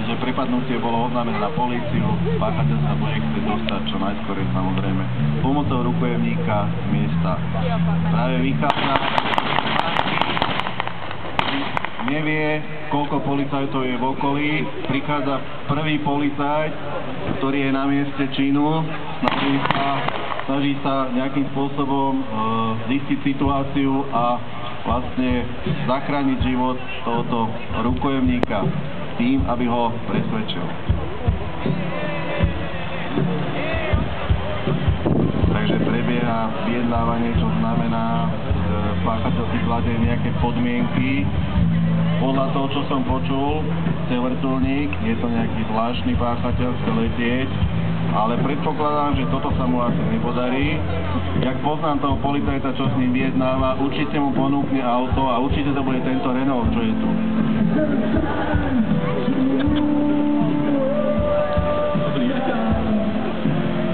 že prepadnutie bolo oznámené na políciu. Páchateľ sa bude chcieť dostať čo najskôr, samozrejme, pomocou rukojemníka z miesta. Práve vychádza, nevie, koľko policajtov je v okolí. Prichádza prvý policajt, ktorý je na mieste činu, snaží sa nejakým spôsobom zistiť situáciu a vlastne zachrániť život tohoto rukojemníka tým, aby ho presvedčil. Takže prebieha vyjednávanie, čo znamená, páchateľ si kladie nejaké podmienky. Podľa toho, čo som počul, chce vrtuľník, je to nejaký zvláštny páchateľ, chce letieť, ale predpokladám, že toto sa mu asi nepodarí. Jak poznám toho policajta, čo s ním vyjednáva, určite mu ponúkne auto a určite to bude tento Renault, čo je tu.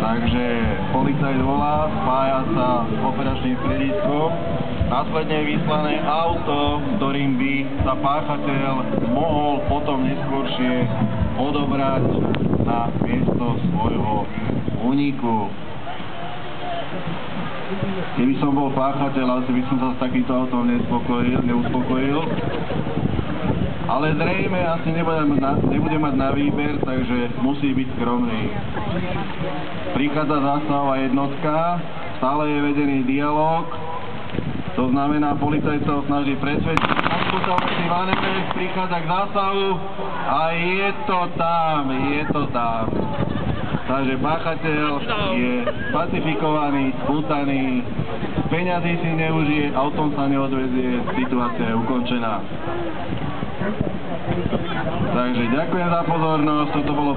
Takže policajt volá, spája sa s operačným strediskom. Následne je vyslané auto, ktorým by sa páchateľ mohol potom neskôršie odobrať na miesto svojho úniku. Keby som bol páchateľ, asi by som sa s takýmto autom neuspokojil. Ale zrejme asi nebude mať na výber, takže musí byť skromný. Prichádza zásahová jednotka, stále je vedený dialog. To znamená, policajt sa ho snaží presvedčiť, si manévre, prichádza k zásahu a je to tam. Takže páchateľ je pacifikovaný, spútaný, peňazí si neužije, autom sa neodvezie, situácia je ukončená. Takže ďakujem za pozornosť, toto bolo